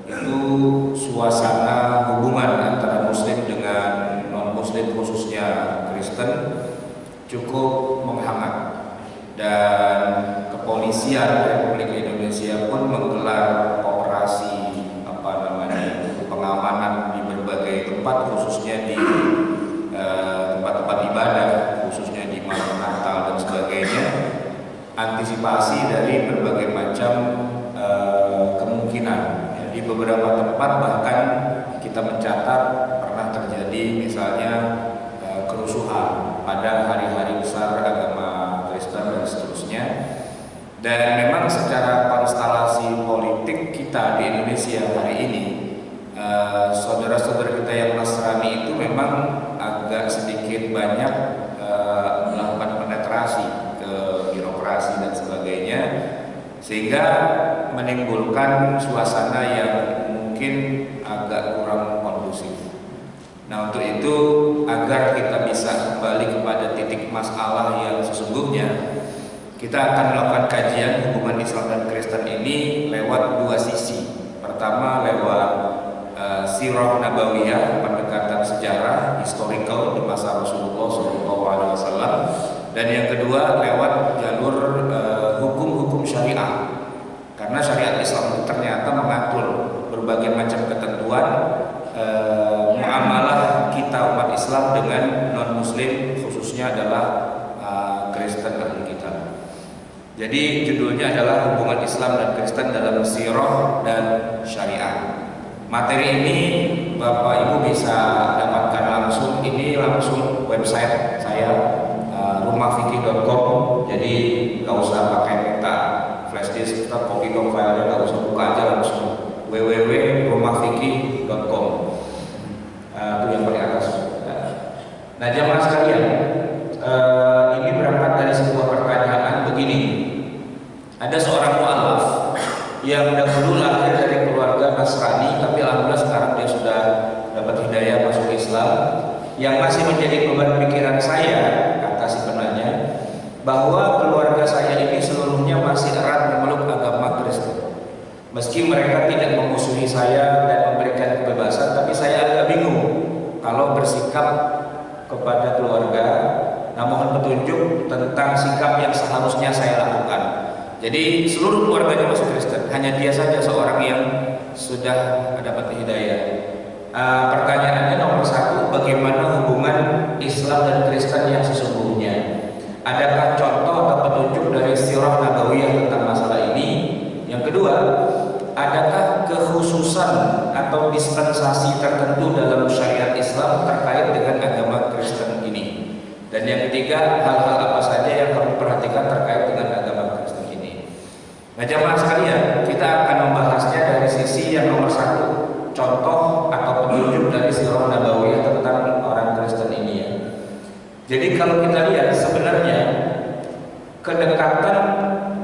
itu suasana hubungan antara Muslim dengan non-Muslim khususnya Kristen cukup menghangat, dan kepolisian Republik Indonesia pun menggelar operasi pengamanan di berbagai tempat, khususnya di tempat-tempat ibadah, khususnya di malam Natal dan sebagainya, antisipasi dari berbagai macam kemungkinan. Di beberapa tempat bahkan kita mencatat pernah terjadi misalnya kerusuhan pada hari-hari besar agama Kristen dan seterusnya. Dan memang secara konstelasi politik kita di Indonesia hari ini, saudara-saudara kita yang Nasrani itu memang agak sedikit banyak melakukan penetrasi ke birokrasi dan sebagainya, sehingga menimbulkan suasana yang mungkin agak kurang kondusif. Nah, untuk itu agar kita bisa kembali kepada titik masalah yang sesungguhnya, kita akan melakukan kajian hubungan Islam dan Kristen ini lewat dua sisi. Pertama lewat sirah nabawiyah, pendekatan sejarah historical di masa Rasulullah SAW, dan yang kedua lewat jalur hukum-hukum syariah. Karena syariat Islam itu ternyata mengatur berbagai macam ketentuan muamalah kita umat Islam dengan non-Muslim, khususnya adalah Kristen ahli kitab. Jadi judulnya adalah hubungan Islam dan Kristen dalam sirah dan syariah. Materi ini Bapak Ibu bisa dapatkan langsung, ini langsung website saya rumahfikih.com. Jadi nggak usah pakai minta flash disk atau copy file, nggak usah buka aja, langsung www.rumahfikih.com. Itu yang paling atas. Nah, jamaah sekalian, ini berangkat dari sebuah pertanyaan begini. Ada seorang mu'alaf yang dahulu lahir dari keluarga Nasrani, tapi alhamdulillah sekarang dia sudah dapat hidayah masuk Islam. Yang masih menjadi beban pikiran saya, kata si penanya, bahwa keluarga saya ini seluruhnya masih erat memeluk agama Kristen. Meski mereka tidak memusuhi saya dan memberikan kebebasan, tapi saya agak bingung kalau bersikap kepada keluarga. Nah, mohon petunjuk tentang sikap yang seharusnya saya lakukan. Jadi seluruh keluarganya masuk Kristen, hanya dia saja seorang yang sudah dapat hidayah. Pertanyaannya nomor satu, bagaimana hubungan Islam dan Kristen yang sesungguhnya? Adakah contoh atau petunjuk dari sirah nabawiyah tentang masalah ini? Yang kedua, adakah kekhususan atau dispensasi tertentu dalam syariat Islam terkait dengan agama Kristen ini? Dan yang ketiga, hal-hal apa saja yang harus diperhatikan terkait dengan agama Kristen ini? Nah, jamaah sekalian, kita akan membahasnya dari sisi yang nomor satu, contoh atau petunjuk dari sirah nabawiyah tentang orang Kristen ini ya. Jadi kalau kita lihat sebenarnya kedekatan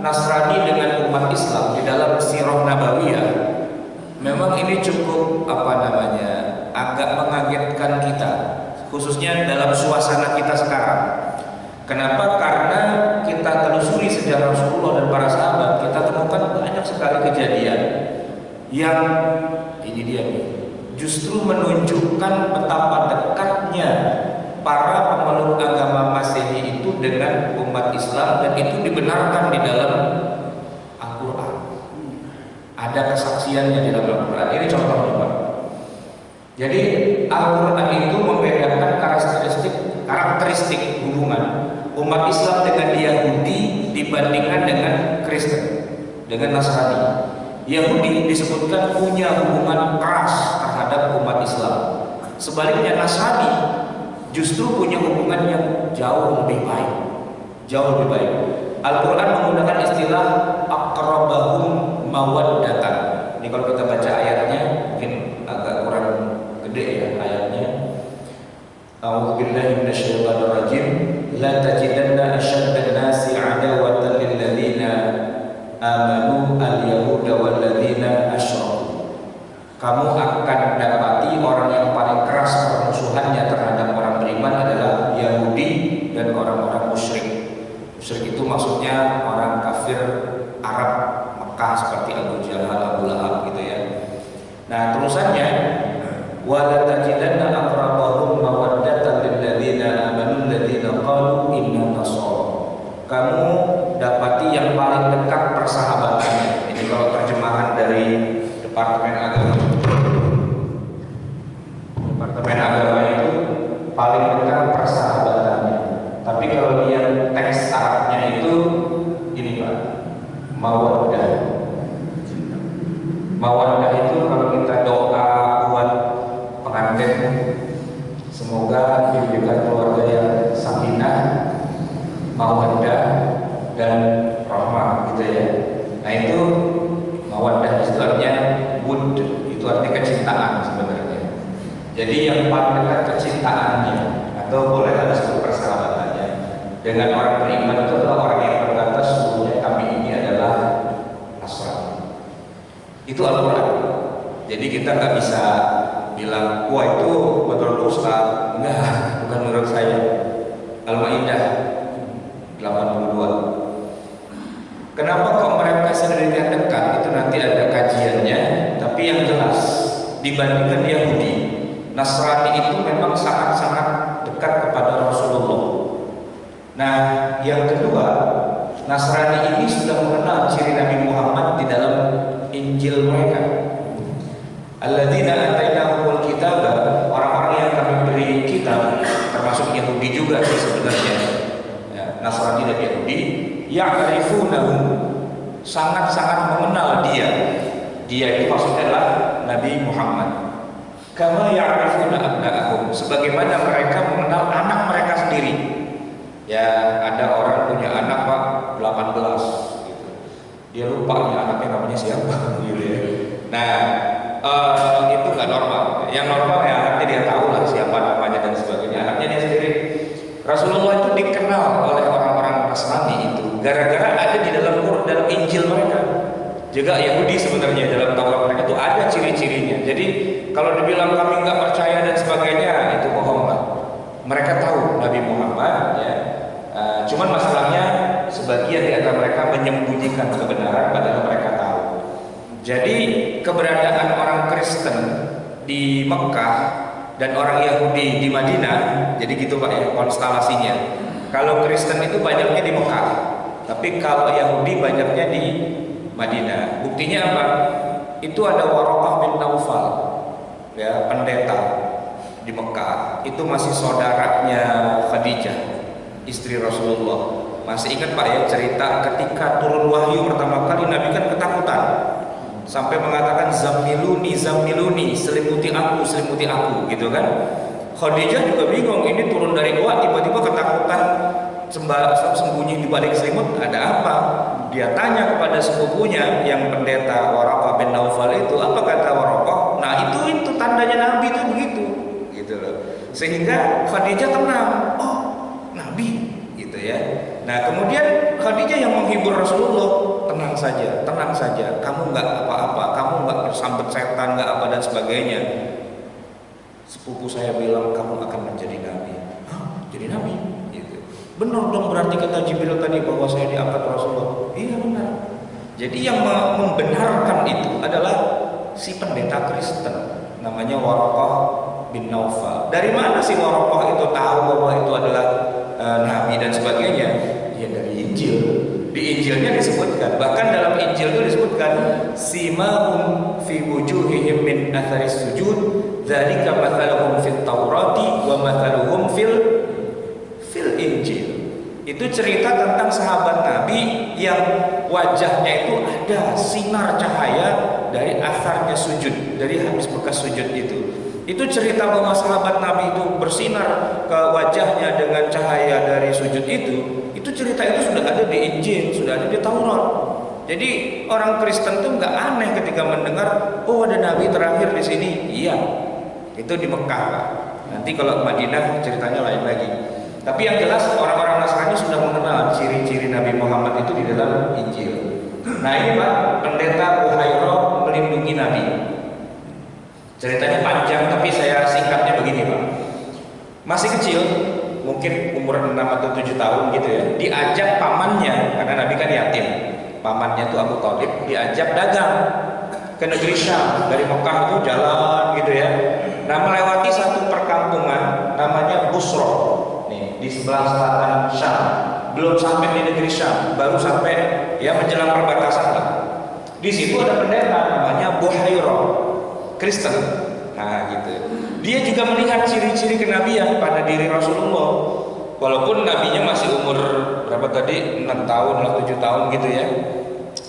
Nasrani dengan umat Islam di dalam sirah nabawiyah, memang ini cukup agak mengagetkan kita, khususnya dalam suasana kita sekarang. Kenapa? Karena kita telusuri sejarah Rasulullah dan para sahabat, kita temukan banyak sekali kejadian yang ini dia nih, justru menunjukkan betapa dekatnya para pemeluk agama Masehi itu dengan umat Islam, dan itu dibenarkan di dalam Al-Quran. Ada kesaksiannya di dalam Al-Quran. Ini contohnya, Pak. Jadi Al-Quran itu membedakan karakteristik hubungan umat Islam dengan Yahudi dibandingkan dengan Kristen, dengan Nasrani. Yahudi disebutkan punya hubungan keras terhadap umat Islam. Sebaliknya Nasrani justru punya hubungan yang jauh lebih baik. Jauh lebih baik. Al-Quran menggunakan istilah aqrabahum mawaddatan. Ini kalau kita baca ayatnya mungkin agak kurang gede ya ayatnya. A'udzubillahi minasyaitonir rajim. La tajidanna asyaddan nasi 'adawatan lil ladzina amanu al-yahuda wal ladzina asyraku. Kamu akan dapati orang yang paling keras permusuhannya terhadap orang beriman adalah Yahudi dan orang-orang musyrik. Musyrik itu maksudnya orang kafir Arab Mekah seperti Abu Jahal, Abu Lahab gitu ya. Nah, terusannya wala tajidanna aqrabahum mawaddatan lil ladzina amanu alladzina qalu inna nasara. Kamu dapati yang paling dekat persahabatannya. Ini kalau terjemahan dari Departemen Agama. Departemen Agama itu paling dekat persahabatannya. Tapi kalau dia teks Arabnya itu ini Pak, mawaddah. Mawaddah itu kalau kita doa buat pengantin, semoga diberikan keluarga yang sakinah, mawaddah dan rahmah gitu ya. Nah itu mawaddah itu artinya wud, itu artinya kecintaan sebenarnya. Jadi yang paling dekat kecintaannya atau boleh ada sebut persahabatannya dengan orang beriman itu adalah orang yang berkata sesungguhnya kami ini adalah Nasrani. Itu Al-Quran. Jadi kita nggak bisa bilang wah itu menurut Ustaz. Enggak, bukan menurut saya. Al-Maidah 82. Kenapa kok mereka sedemikian dekat? Itu nanti ada kajiannya. Tapi yang jelas dibandingkan Yahudi, Nasrani itu memang sangat-sangat dekat kepada Rasulullah. Nah, yang kedua, Nasrani ini sudah mengenal ciri Nabi Muhammad di dalam Injil mereka. Alladzina atainahumul kitaba, orang-orang yang kami beri kitab, termasuk Yahudi juga sih sebenarnya. Ya, Nasrani dan Yahudi, ya'rifunahu, sangat-sangat mengenal dia. Dia itu maksudnya adalah Nabi Muhammad. Kama ya'rifuna abna'ahum, sebagaimana mereka mengenal anak mereka sendiri. Ya, ada orang punya anak Pak 18 gitu. Dia lupa nih anaknya namanya siapa gitu ya. Nah, itu nggak normal. Yang normal ya anaknya dia tahu lah siapa namanya dan sebagainya. Anaknya dia sendiri. Rasulullah itu dikenal oleh orang-orang Nasrani itu gara-gara ada di dalam Injil mereka. Juga Yahudi sebenarnya dalam Taurat mereka itu ada ciri-cirinya. Jadi kalau dibilang kami nggak percaya dan sebagainya itu bohong lah. Mereka tahu Nabi Muhammad ya. Cuman masalahnya sebagian di antara mereka menyembunyikan kebenaran padahal mereka tahu. Jadi keberadaan orang Kristen di Mekah dan orang Yahudi di Madinah, jadi gitu Pak ya konstelasinya. Kalau Kristen itu banyaknya di Mekah, tapi kalau Yahudi banyaknya di Madinah. Buktinya apa? Itu ada Waraqah bin Naufal, ya pendeta di Mekah. Itu masih saudaranya Khadijah, istri Rasulullah. Masih ingat Pak ya cerita ketika turun wahyu pertama kali Nabi kan ketakutan sampai mengatakan zamiluni zamiluni, selimuti aku gitu kan. Khadijah juga bingung, ini turun dari gua tiba-tiba ketakutan sembunyi di balik selimut, ada apa? Dia tanya kepada sepupunya yang pendeta Waraqah bin Naufal itu, apa kata Waraqah? Nah itu tandanya Nabi itu begitu gitu loh. Sehingga Khadijah tenang, oh Nabi gitu ya. Nah kemudian Khadijah yang menghibur Rasulullah, tenang saja, kamu nggak apa-apa, kamu nggak bersambet setan, nggak apa dan sebagainya. Sepupu saya bilang kamu akan menjadi nabi. Hah? Jadi nabi? Gitu. Benar dong berarti kata Jibril tadi bahwa saya diangkat Rasulullah. Iya benar. Jadi yang membenarkan itu adalah si pendeta Kristen, namanya Waraqah bin Naufal. Dari mana si Waraqah itu tahu bahwa itu adalah nabi dan sebagainya? Ya dari Injil. Di Injilnya disebutkan, bahkan dalam Injil itu disebutkan simahum fi wujuhihim min atharis sujud, dzalika mathaluhum fit Taurati wa mathaluhum fil Injil. Itu cerita tentang sahabat Nabi yang wajahnya itu ada sinar cahaya dari atharnya sujud, dari habis bekas sujud itu. Itu cerita bahwa sahabat Nabi itu bersinar ke wajahnya dengan cahaya dari sujud itu. Itu cerita itu sudah ada di Injil, sudah ada di Taurat. Jadi orang Kristen tuh nggak aneh ketika mendengar, oh ada Nabi terakhir di sini. Iya, itu di Mekah Pak. Nanti kalau Madinah ceritanya lain lagi. Tapi yang jelas orang-orang Nasrani sudah mengenal ciri-ciri Nabi Muhammad itu di dalam Injil. Nah ini Pak, pendeta Buhairah melindungi Nabi. Ceritanya panjang, tapi saya singkatnya begini Pak. Masih kecil, mungkin umur 6 atau 7 tahun gitu ya, diajak pamannya, karena Nabi kan yatim, pamannya itu Abu Thalib, diajak dagang ke negeri Syam. Dari Mekah itu baru sampai ya menjelang perbatasan lah. Di situ ada pendeta namanya Buhairah, Kristen. Nah gitu. Dia juga melihat ciri-ciri kenabian pada diri Rasulullah. Walaupun nabinya masih umur berapa tadi, 6 tahun atau 7 tahun gitu ya.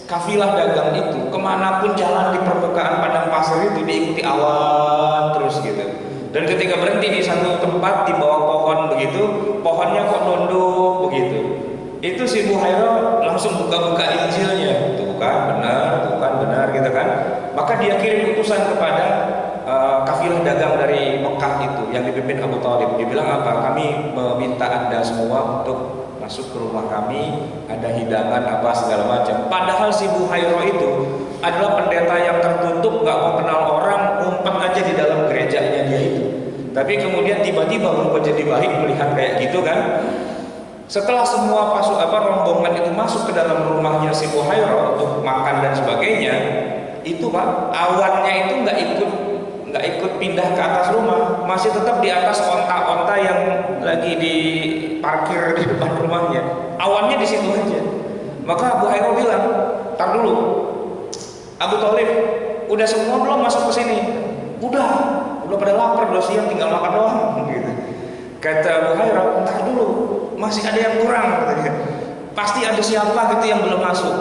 Kafilah dagang itu kemanapun jalan di permukaan padang pasir itu diikuti awan terus gitu. Dan ketika berhenti di satu tempat di bawah pohon begitu, pohonnya kok nunduk begitu. Itu si Buhairah langsung buka-buka Injilnya. Tuh kan benar gitu kan. Maka dia kirim utusan kepada kafilah dagang dari Mekah itu yang dipimpin Abu Thalib. Dia bilang apa? Kami meminta Anda semua untuk masuk ke rumah kami, ada hidangan apa segala macam. Padahal si Buhairah itu adalah pendeta yang tertutup, nggak mau kenal orang, ngumpet aja di dalam gerejanya dia itu. Tapi kemudian tiba-tiba berubah jadi baik melihat kayak gitu kan. Setelah semua rombongan itu masuk ke dalam rumahnya si Buhairah untuk makan dan sebagainya, itu Pak, awannya itu nggak ikut pindah ke atas rumah, masih tetap di atas onta-onta yang lagi diparkir di depan rumahnya. Awannya di situ aja. Maka Abu Hurairah bilang, "Tar dulu, Abu Thalib, udah semua belum masuk ke sini?" Udah pada lapar, udah siang, tinggal makan doang." Gitu. Kata Abu Hurairah, "Tar dulu, masih ada yang kurang," katanya. "Pasti ada siapa gitu yang belum masuk."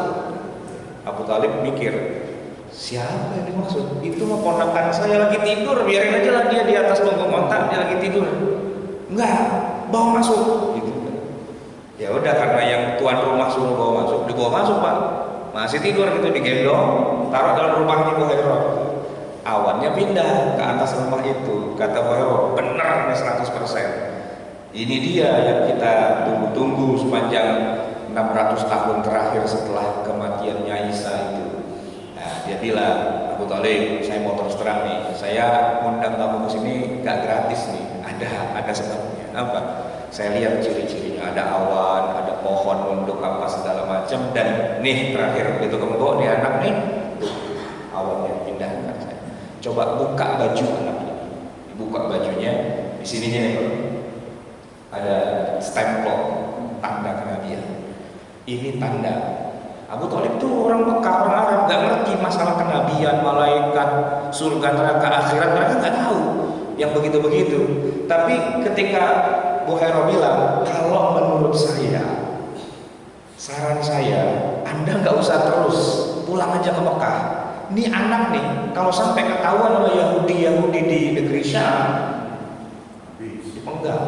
Abu Thalib mikir, siapa yang dimaksud? Itu mah ponakan saya lagi tidur, biarin aja lah dia di atas punggung ontak, dia lagi tidur. Enggak, bawa masuk gitu. Ya udah, karena yang tuan rumah suruh bawa masuk, dibawa masuk Pak. Masih tidur gitu, digendong, taruh dalam rumahnya Buhairah. Awannya pindah ke atas rumah itu. Kata Buhairah, benar nih 100%. Ini dia yang kita tunggu-tunggu sepanjang 600 tahun terakhir setelah kematiannya Isa itu. Dia bilang, "Abu Thalib, saya mau terus terang nih, saya undang kamu ke sini gak gratis nih, ada sebabnya. Apa? Saya lihat ciri-cirinya, ada awan, ada pohon nunduk apa segala macam, dan nih terakhir begitu kamu bawa dia anak nih, tuh awannya pindah ke saya. Coba buka baju anak ini, dibuka bajunya, di sininya nih ada stempel tanda kenabian. Ini tanda." Abu Thalib itu orang Mekah, orang Arab, gak ngerti masalah kenabian, malaikat, surga, neraka, akhirat, mereka gak tahu yang begitu-begitu. Tapi ketika Buhairah bilang, "Kalau menurut saya, saran saya, Anda gak usah terus, pulang aja ke Mekah. Ini anak nih, kalau sampai ketahuan sama Yahudi di negeri Syam, dipenggal.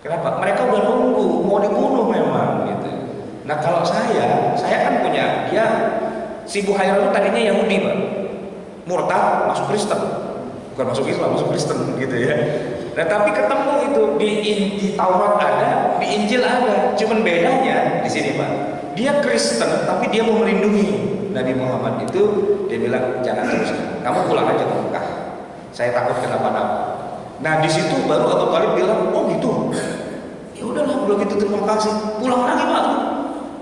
Kenapa? Mereka udah nunggu, mau dibunuh memang gitu. Nah kalau saya kan punya, si Buhairah itu tadinya Yahudi Pak, murtad masuk Kristen, bukan masuk Islam, masuk Kristen gitu ya. Nah tapi ketemu itu di Taurat ada, di Injil ada, cuman bedanya di sini Pak, dia Kristen tapi dia mau melindungi Nabi Muhammad itu. Dia bilang, "Jangan terus, kamu pulang aja ke Mekah, saya takut kenapa-napa." Nah di situ baru Abu Thalib bilang, "Oh gitu, ya udahlah kalau gitu terima kasih, pulang lagi Pak."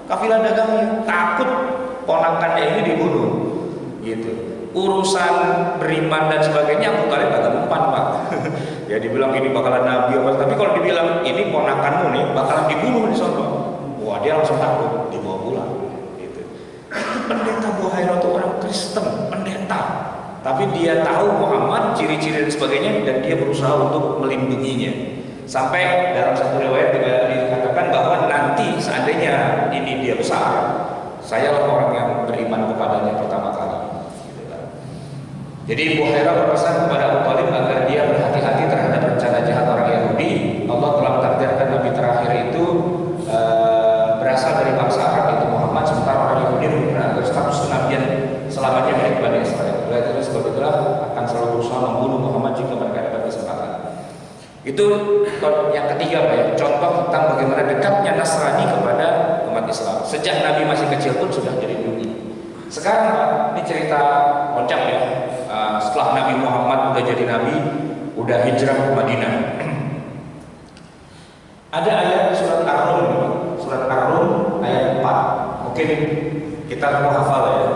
Kafilah dagangnya takut ponakannya ini dibunuh gitu. Urusan beriman dan sebagainya Abu Thalib agak mempan Pak. Ya dibilang ini bakalan nabi apa, tapi kalau dibilang ini ponakanmu nih bakalan dibunuh di sana, wah dia langsung takut, dibawa pulang gitu. Itu pendeta Buhairah itu orang Kristen, pendeta, tapi dia tahu Muhammad, ciri-ciri dan sebagainya, dan dia berusaha untuk melindunginya. Sampai dalam satu riwayat dikatakan bahwa nanti seandainya ini dia besar, sayalah orang yang beriman kepadanya pertama kali. Jadi Buhairah berpesan kepada Abu Thalib agar dia berhati-hati terhadap rencana jahat orang Yahudi. Allah telah mentakdirkan Nabi terakhir itu berasal dari bangsa Arab, itu Muhammad, sementara orang Yahudi berada status kenabian selamanya milik Bani Israel. Oleh sebab itulah akan selalu berusaha membunuh Muhammad jika mereka dapat kesempatan. Itu yang ketiga Pak ya, contoh tentang bagaimana dekatnya Nasrani kepada umat Islam. Sejak Nabi masih kecil pun sudah jadi duri. Sekarang Pak, ini cerita loncat ya. Setelah Nabi Muhammad udah jadi Nabi, udah hijrah ke Madinah. Ada ayat di surat Ar-Rum, surat Ar-Rum ayat 4. Mungkin kita mau hafal ya.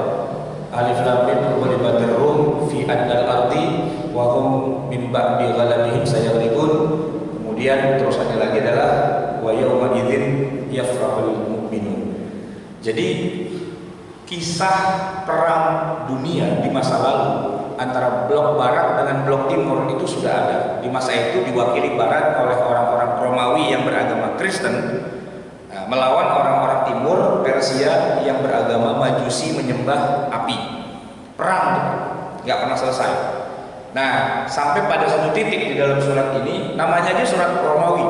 Alif Lam Mim ghulibatir Rum fi adnal ardi wa hum min ba'di ghalabihim sayaghlibun. Kemudian terusannya lagi adalah wa yauma idzin yafrahul mu'minun. Jadi kisah perang dunia di masa lalu antara blok barat dengan blok timur itu sudah ada. Di masa itu diwakili barat oleh orang-orang Romawi yang beragama Kristen melawan orang-orang timur Persia yang beragama Majusi menyembah api. Perang nggak pernah selesai. Nah, sampai pada satu titik di dalam surat ini, namanya aja surat Romawi.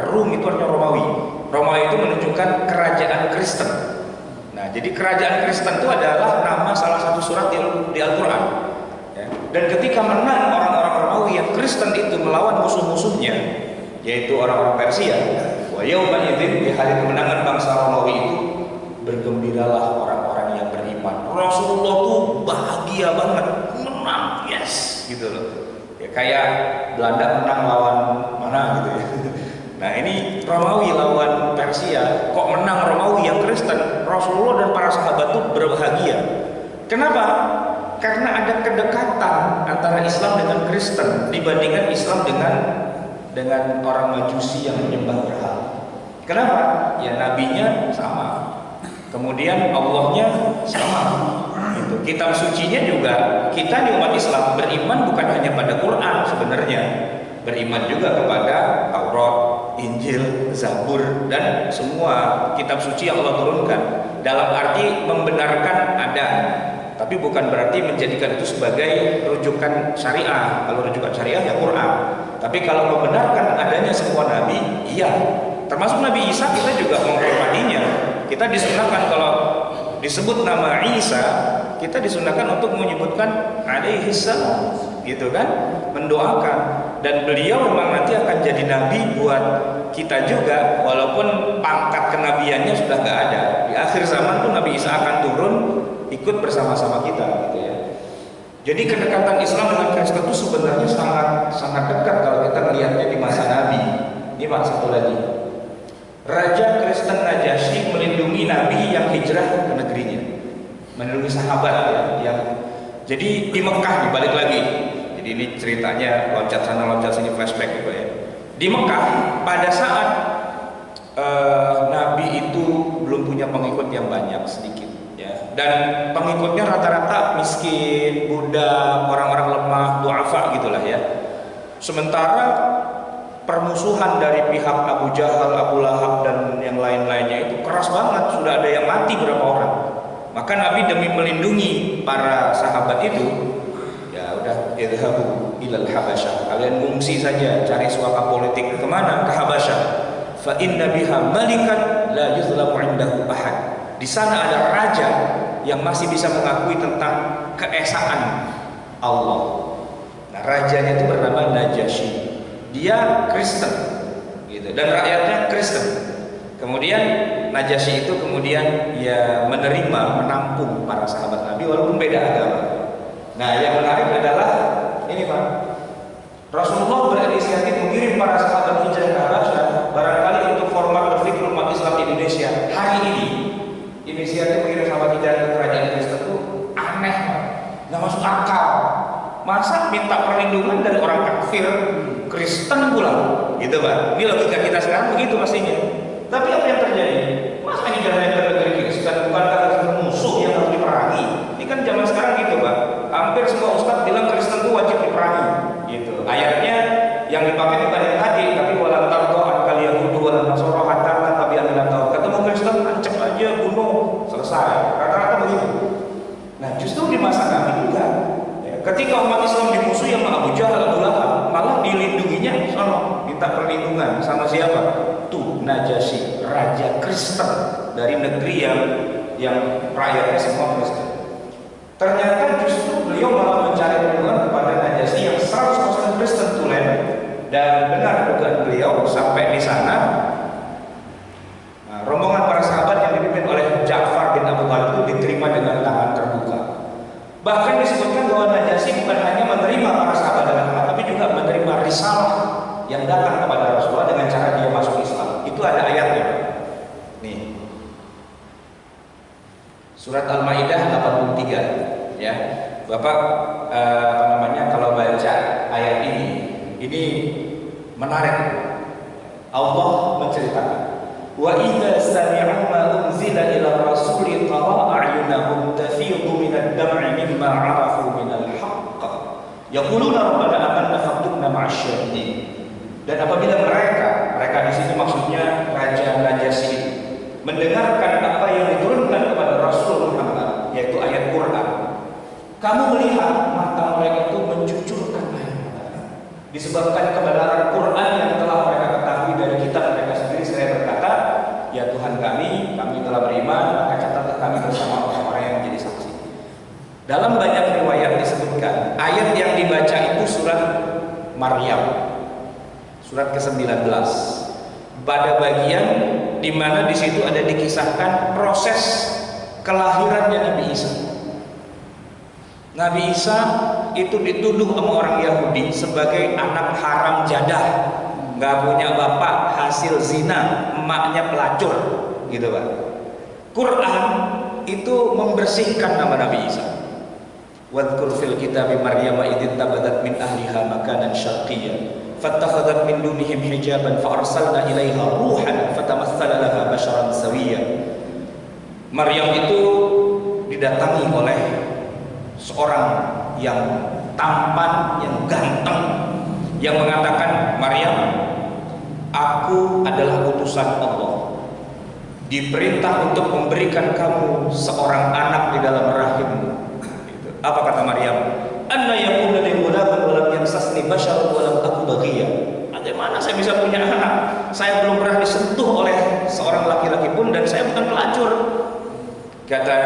Rum itu artinya Romawi. Romawi itu menunjukkan kerajaan Kristen. Nah, jadi kerajaan Kristen itu adalah nama salah satu surat di Al-Quran. Ya. Dan ketika menang orang-orang Romawi yang Kristen itu melawan musuh-musuhnya, yaitu orang-orang Persia, wa yauman idzin, di hari kemenangan bangsa Romawi itu, bergembiralah orang-orang yang beriman. Rasulullah tuh bahagia banget, menang, yes, gitu loh. Ya, kayak Belanda menang lawan mana gitu ya. Nah, ini Romawi lawan Persia, kok menang Romawi yang Kristen. Rasulullah dan para sahabat tuh berbahagia. Kenapa? Karena ada kedekatan antara Islam dengan Kristen dibandingkan Islam dengan orang Majusi yang menyembah berhala. Kenapa? Ya nabinya sama. Kemudian Allahnya sama. Gitu. Kitab sucinya juga, kita di umat Islam beriman bukan hanya pada Quran sebenarnya. Beriman juga kepada Taurat, Injil, Zabur, dan semua kitab suci yang Allah turunkan. Dalam arti membenarkan ada, tapi bukan berarti menjadikan itu sebagai rujukan syariah. Kalau rujukan syariah ya Quran. Tapi kalau membenarkan adanya semua nabi, iya. Termasuk Nabi Isa, kita juga menghormatinya. Kita disunahkan kalau disebut nama Isa, kita disunahkan untuk menyebutkan alaihi salam, gitu kan? Mendoakan. Dan beliau memang nanti akan jadi nabi buat kita juga, walaupun pangkat kenabiannya sudah nggak ada. Di akhir zaman tuh Nabi Isa akan turun ikut bersama-sama kita, gitu ya. Jadi kedekatan Islam dengan Kristen itu sebenarnya sangat dekat kalau kita melihatnya di masa Nabi. Ini Pak, satu lagi. Raja Kristen Najasyi melindungi Nabi yang hijrah ke negerinya, melindungi sahabat ya. Jadi di Mekah nih, balik lagi. Jadi ini ceritanya loncat sana loncat sini, flashback gitu ya. Di Mekah pada saat Nabi itu belum punya pengikut yang banyak, sedikit ya. Dan pengikutnya rata-rata miskin, budak, orang-orang lemah, duafa gitulah ya. Sementara permusuhan dari pihak Abu Jahal, Abu Lahab dan yang lain-lainnya itu keras banget, sudah ada yang mati berapa orang. Maka Nabi demi melindungi para sahabat itu, ya udah, idhabu ilal Habasyah, kalian ngungsi saja, cari suaka politik kemana? Ke Habasyah. Fa inna biha malikan la yuzlamu indahu ahad. Di sana ada raja yang masih bisa mengakui tentang keesaan Allah. Nah, rajanya itu bernama Najasyi. Dia Kristen, gitu, dan rakyatnya Kristen. Kemudian Najasyi itu kemudian ya menerima, menampung para sahabat Nabi walaupun beda agama. Nah, yang menarik adalah ini Pak, Rasulullah berinisiatif mengirim para sahabat hijrah ke Habasyah barangkali untuk format berpikir umat Islam di Indonesia hari ini. Inisiatif mengirim sahabat hijrah ke kerajaan Kristen itu aneh, nggak masuk akal. Masa minta perlindungan dari orang kafir, Kristen pula, gitu Pak. Ini logika kita sekarang begitu pastinya. Tapi apa yang terjadi? Masa ini jalan ke negeri Kristen, bukankah musuh yang harus diperangi? Ini kan zaman sekarang gitu Pak. Hampir semua ustadz bilang Kristen itu wajib diperangi, gitu. Ayatnya yang dipakai bukan yang tadi, tapi walan tardo ankal yahudu walan nasoro hatta tapi amilan tahu. Ketemu Kristen, ancam aja, bunuh, selesai. Rata-rata begitu. Nah, justru di masa Nabi juga. Ketika umat Islam dimusuhi sama Abu Jahal, Abu Lahab, malah dilindunginya sono, minta perlindungan sama siapa? Tuh Najasyi, raja Kristen dari negeri yang rakyatnya semua Kristen. Ternyata justru beliau malah mencari perlindungan kepada Najasyi yang 100% Kristen tulen. Dan benar dugaan beliau sampai di sana. Nah, rombongan para sahabat yang dipimpin oleh Ja'far bin Abu Thalib itu diterima dengan tangan terbuka. Bahkan disebutkan bahwa Najasyi bukan hanya menerima para sahabat dengan tangan, tapi juga menerima risalah yang datang kepada Rasulullah dengan cara dia masuk Islam. Itu ada ayatnya. Nih. Surat Al-Maidah 83 ya. Bapak kalau baca ayat ini menarik. Allah menceritakan Wa idza sami'u ma unzila ila rasuli tara a'yunahum tafidu minad dam'i mimma 'arafu minal haqq yaquluna rabbana amanna faktubna ma'asy syahidin. Dan apabila mereka di sini maksudnya raja Najasyi mendengarkan apa yang diturunkan kepada Rasul Muhammad, yaitu ayat Quran, kamu melihat mata mereka itu mencucurkan air mata disebabkan kebenaran Quran yang telah mereka ketahui dari kitab mereka sendiri. Saya berkata, ya Tuhan kami telah beriman, maka catatlah kami bersama orang-orang yang menjadi saksi. Dalam banyak riwayat disebutkan ayat yang dibaca itu surat Maryam, surat ke-19. Pada bagian di mana di situ ada dikisahkan proses kelahirannya Nabi Isa. Nabi Isa itu dituduh sama orang Yahudi sebagai anak haram jadah, nggak punya bapak, hasil zina, emaknya pelacur, gitu Pak. Quran itu membersihkan nama Nabi Isa. Wadhkur fil kitabi Maryam idh tabadat min ahliha makanan syarqiyyan fattakhadhat min dunihim hijaban fa arsalna ilaiha ruhan fatamassala laha basharan sawiyya. Maryam itu didatangi oleh seorang yang tampan, yang ganteng, yang mengatakan, Maryam, aku adalah utusan Allah, diperintah untuk memberikan kamu seorang anak di dalam rahimmu. Apa kata Maryam? Anna yakuna li ghulamun wa lam yamsasni basharun wa lam aku baghiya. Bagaimana saya bisa punya anak? Saya belum pernah disentuh oleh seorang laki-laki pun dan saya bukan pelacur. Kata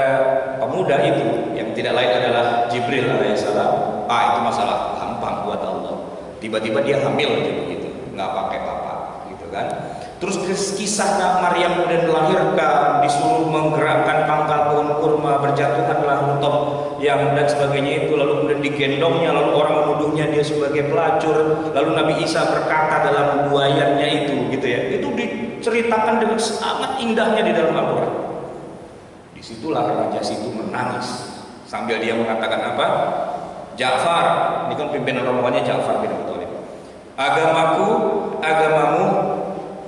pemuda itu yang tidak lain adalah Jibril alaihissalam. Itu masalah gampang buat Allah. Tiba-tiba dia hamil aja begitu, nggak pakai bapak, gitu kan? Terus kisah Maryam kemudian melahirkan, disuruh menggerakkan pangkal pohon kurma, berjatuhanlah rutop yang dan sebagainya itu, lalu kemudian digendongnya, lalu orang menuduhnya dia sebagai pelacur, lalu Nabi Isa berkata dalam buayannya itu, gitu ya. Itu diceritakan dengan sangat indahnya di dalam Al-Quran. Disitulah Najasyi itu menangis sambil dia mengatakan apa? Ja'far, ini kan pimpinan rombongannya Ja'far bin Abi Thalib. Agamamu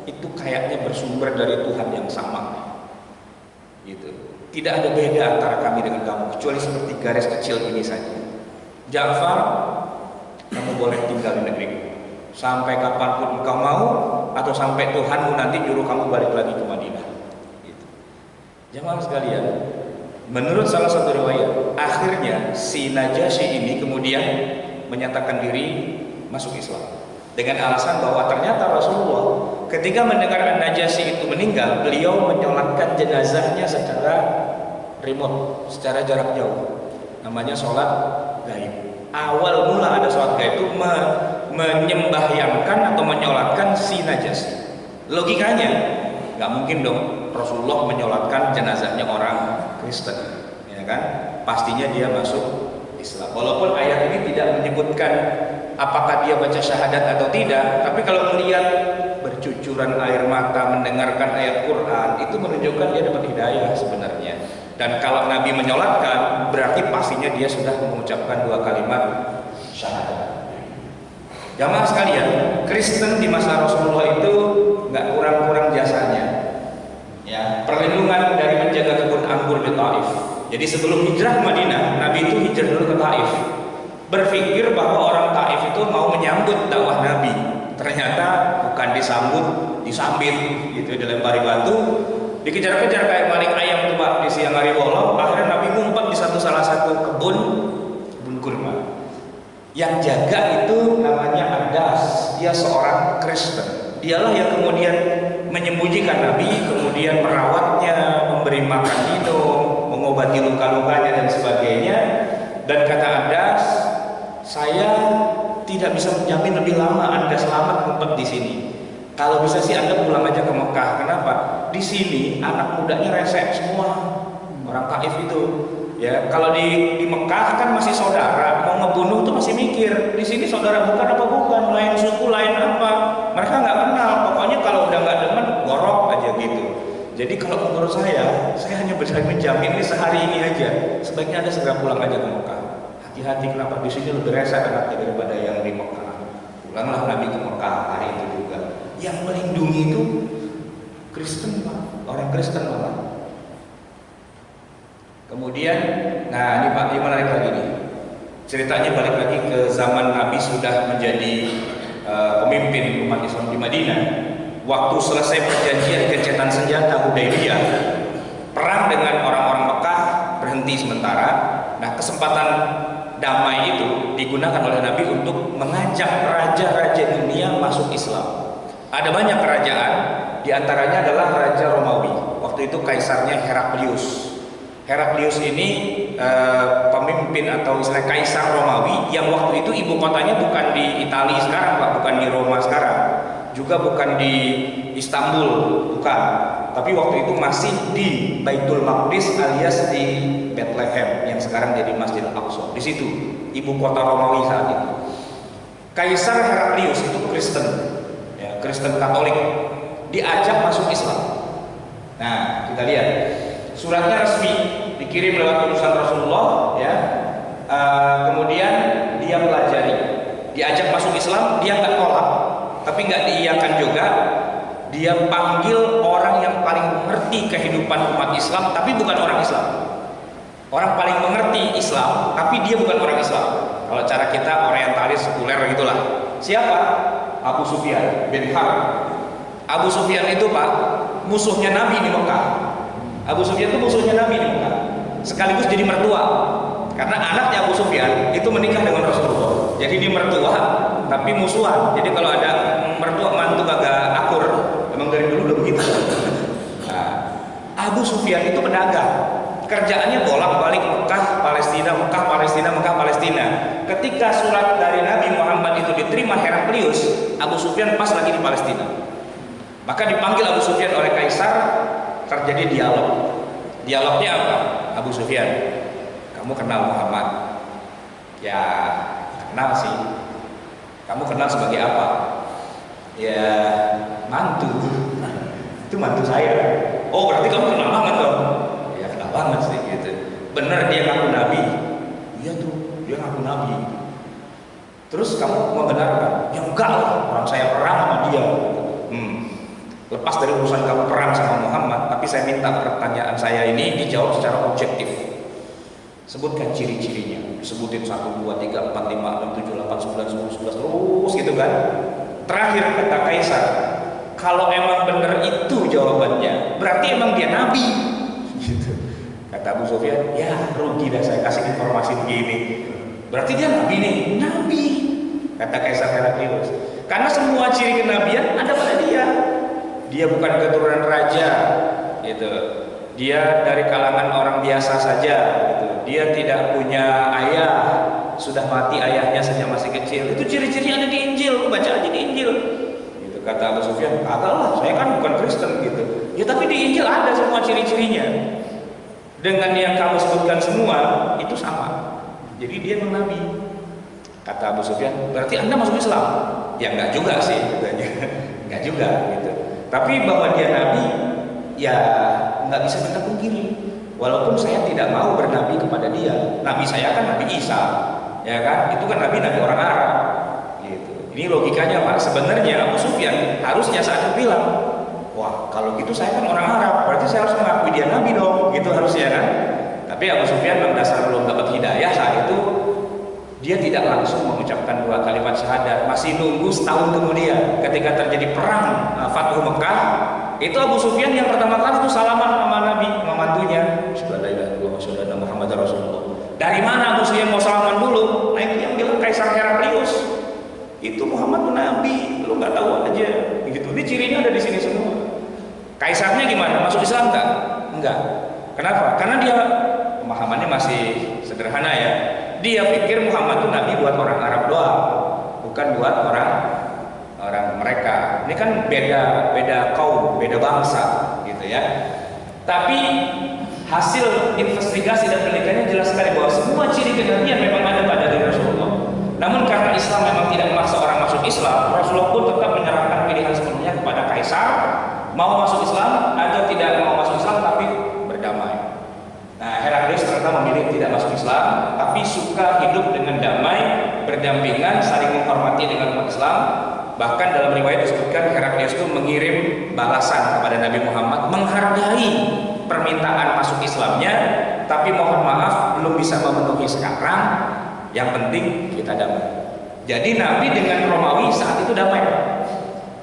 itu kayaknya bersumber dari Tuhan yang sama. Gitu. Tidak ada beda antara kami dengan kamu kecuali seperti garis kecil ini saja. Ja'far, kamu boleh tinggal di negeriku sampai kapanpun engkau mau, atau sampai Tuhanmu nanti nyuruh kamu balik lagi ke Madinah. Jamaah sekalian, menurut salah satu riwayat, akhirnya si Najasyi ini kemudian menyatakan diri masuk Islam dengan alasan bahwa ternyata Rasulullah ketika mendengar Najasyi itu meninggal, beliau menyolatkan jenazahnya secara remote, secara jarak jauh. Namanya sholat gaib. Awal mula ada sholat gaib itu menyembahyangkan atau menyolatkan si Najasyi. Logikanya nggak mungkin dong Rasulullah menyolatkan jenazahnya orang Kristen, ya kan? Pastinya dia masuk Islam. Walaupun ayat ini tidak menyebutkan apakah dia baca syahadat atau tidak, tapi kalau melihat bercucuran air mata mendengarkan ayat Quran, itu menunjukkan dia dapat hidayah sebenarnya. Dan kalau Nabi menyolatkan, berarti pastinya dia sudah mengucapkan 2 kalimat syahadat. Jamaah sekalian, Kristen di masa Rasulullah itu nggak kurang-kurang jasanya. Ya, perlindungan dari menjaga kebun anggur di Taif. Jadi sebelum hijrah ke Madinah, Nabi itu hijrah dulu ke Taif. Berpikir bahwa orang Taif itu mau menyambut dakwah Nabi. Ternyata bukan disambut, disambit, gitu, dilempari batu, dikejar-kejar kayak maling ayam tuh Pak di siang hari bolong. Akhirnya Nabi ngumpet di salah satu kebun kurma. Yang jaga itu namanya Adas. Dia seorang Kristen. Dialah yang kemudian menyembunyikan Nabi, kemudian merawatnya, memberi makan minum, mengobati luka-lukanya dan sebagainya. Dan kata Adas, saya tidak bisa menjamin lebih lama Anda selamat ngumpet di sini. Kalau bisa sih Anda pulang aja ke Mekah. Kenapa? Di sini anak mudanya resek semua, orang Taif itu. Ya, kalau di Mekah kan masih saudara, mau ngebunuh tuh masih mikir. Di sini saudara bukan apa bukan, lain suku, lain apa. Mereka nggak kenal. Pokoknya kalau udah nggak demen, gorok aja gitu. Jadi kalau menurut saya hanya bisa menjamin ini sehari ini aja. Sebaiknya Anda segera pulang aja ke Mekah. Hati-hati, kenapa di sini lebih resek anaknya daripada yang di Mekah. Pulanglah Nabi ke Mekah hari itu juga. Yang melindungi itu Kristen Pak, orang Kristen malah. Kemudian, nah ini Pak, ini menarik lagi nih. Ceritanya balik lagi ke zaman Nabi sudah menjadi pemimpin umat Islam di Madinah. Waktu selesai perjanjian gencatan senjata Hudaybiyah, perang dengan orang-orang Mekah berhenti sementara. Nah, kesempatan damai itu digunakan oleh Nabi untuk mengajak raja-raja dunia masuk Islam. Ada banyak kerajaan, diantaranya adalah Raja Romawi. Waktu itu kaisarnya Heraklius. Heraklius ini pemimpin atau istilah kaisar Romawi yang waktu itu ibu kotanya bukan di Italia sekarang Pak, bukan di Roma sekarang, juga bukan di Istanbul, bukan. Tapi waktu itu masih di Baitul Maqdis alias di Bethlehem yang sekarang jadi Masjidil Aqsa. Di situ ibu kota Romawi saat itu. Kaisar Heraklius itu Kristen, ya, Kristen Katolik, diajak masuk Islam. Nah, kita lihat suratnya resmi, dikirim lewat utusan Rasulullah, ya. Kemudian dia pelajari, diajak masuk Islam, dia nggak tolak, tapi nggak diiyakan juga. Dia panggil orang yang paling mengerti kehidupan umat Islam, tapi bukan orang Islam. Orang paling mengerti Islam, tapi dia bukan orang Islam. Kalau cara kita orientalis sekuler gitulah. Siapa? Abu Sufyan bin Harb. Abu Sufyan itu Pak, musuhnya Nabi di Mekah. Abu Sufyan itu musuhnya Nabi di Mekah. Sekaligus jadi mertua. Karena anaknya Abu Sufyan itu menikah dengan Rasulullah. Jadi dia mertua, tapi musuhan. Jadi kalau ada mertua mantu agak akur, memang dari dulu udah begitu. Nah, Abu Sufyan itu pedagang. Kerjaannya bolak-balik Mekah, Palestina, Mekah, Palestina, Mekah, Palestina. Ketika surat dari Nabi Muhammad itu diterima Heraklius, Abu Sufyan pas lagi di Palestina. Maka dipanggil Abu Sufyan oleh kaisar, terjadi dialog. Dialognya apa? Abu Sufyan, kamu kenal Muhammad? Ya, kenal sih. Kamu kenal sebagai apa? Ya, mantu. Itu mantu saya. Oh, berarti kamu kenal banget dong? Ya, kenal banget sih gitu. Bener dia ngaku nabi? Iya tuh, dia ngaku nabi. Terus kamu membenarkan? Ya enggak lah, orang saya perang sama dia. Lepas dari urusan kamu perang sama Muhammad, tapi saya minta pertanyaan saya ini dijawab secara objektif. Sebutkan ciri-cirinya. Sebutin 1, 2, 3, 4, 5, 6, 7, 8, 9, 10, 11 terus gitu kan. Terakhir kata kaisar, kalau emang bener itu jawabannya, berarti emang dia nabi. Gitu. Kata Abu Sufyan, ya rugi dah saya kasih informasi begini. Berarti dia nabi nih, nabi. Kata kaisar Heraklius. Karena semua ciri kenabian ada pada dia. Dia bukan keturunan raja, gitu. Dia dari kalangan orang biasa saja, gitu. Dia tidak punya ayah, sudah mati ayahnya sejak masih kecil. Itu ciri-ciri ada di Injil, baca aja di Injil. Gitu kata Abu Sufyan, kagak lah, saya kan bukan Kristen gitu. Ya tapi di Injil ada semua ciri-cirinya. Dengan yang kamu sebutkan semua itu sama. Jadi dia memang nabi. Kata Abu Sufyan, berarti Anda masuk Islam? Ya enggak juga sih, katanya. Enggak juga gitu. Tapi bahwa dia nabi, ya nggak bisa kita pungkiri. Walaupun saya tidak mau bernabi kepada dia, nabi saya kan Nabi Isa, ya kan? Itu kan nabi orang Arab, gitu. Ini logikanya Pak. Sebenarnya Abu Sufyan harusnya saat itu bilang, wah kalau gitu saya kan orang Arab, berarti saya harus mengakui dia nabi dong, gitu harusnya kan? Tapi Abu Sufyan memang dasar belum dapat hidayah saat itu, dia tidak langsung mengucapkan 2 kalimat syahadat, masih nunggu setahun kemudian ketika terjadi perang Fathu Mekah. Itu Abu Sufyan yang pertama kali itu salaman sama Nabi, sama mantunya. Sallallahu Muhammad Rasulullah. Dari mana Abu Sufyan mau salaman dulu? Nah itu yang bilang kaisar Heraklius. Itu Muhammad Nabi, lu nggak tahu aja. Gitu. Ini cirinya ada di sini semua. Kaisarnya gimana? Masuk Islam nggak? Enggak. Kenapa? Karena dia pemahamannya masih sederhana ya. Dia pikir Muhammad itu nabi buat orang Arab doang, bukan buat orang mereka. Ini kan beda kaum, beda bangsa, gitu ya. Tapi hasil investigasi dan penelitiannya jelas sekali bahwa semua ciri kenabian memang ada pada diri Rasulullah. Namun karena Islam memang tidak memaksa orang masuk Islam, Rasulullah pun tetap menyerahkan pilihan sepenuhnya kepada kaisar, mau masuk Islam atau tidak mau masuk Islam, tapi berdamai. Nah, Heraklius ternyata memilih tidak masuk Islam, tapi suka hidup dengan damai berdampingan, saling menghormati dengan umat Islam. Bahkan dalam riwayat disebutkan Heraklius itu mengirim balasan kepada Nabi Muhammad, menghargai permintaan masuk Islamnya, tapi mohon maaf belum bisa memenuhi sekarang. Yang penting kita damai. Jadi Nabi dengan Romawi saat itu damai.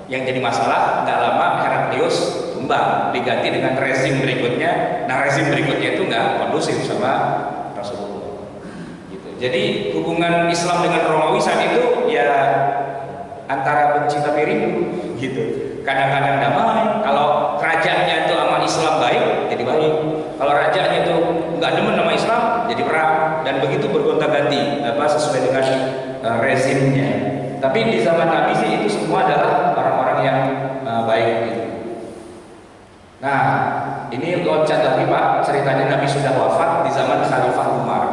Yang jadi masalah nggak lama Heraklius tumbang, diganti dengan rezim berikutnya. Nah, rezim berikutnya itu nggak kondusif sama Rasulullah. Gitu. Jadi hubungan Islam dengan Romawi saat itu ya antara benci tapi rindu, gitu. Kadang-kadang damai. Kalau kerajaannya itu sama Islam baik, jadi baik. Kalau rajanya itu nggak demen sama Islam, jadi perang. Dan begitu bergonta-ganti, sesuai dengan rezimnya. Tapi di zaman Nabi sih itu semua adalah orang-orang yang baik. Gitu. Nah, ini loncat lagi Pak, ceritanya Nabi sudah wafat di zaman Khalifah Umar.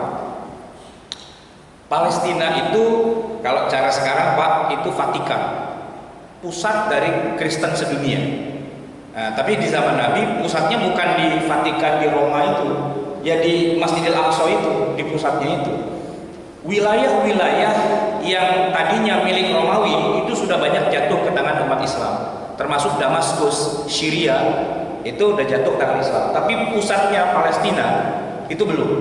Palestina itu kalau cara sekarang Pak itu Vatikan, pusat dari Kristen sedunia. Nah, tapi di zaman Nabi pusatnya bukan di Vatikan di Roma itu, ya di Masjidil Aqsa itu, di pusatnya itu. Wilayah-wilayah yang tadinya milik Romawi itu sudah banyak jatuh ke tangan umat Islam, termasuk Damaskus, Syria itu udah jatuh ke tangan Islam. Tapi pusatnya Palestina itu belum.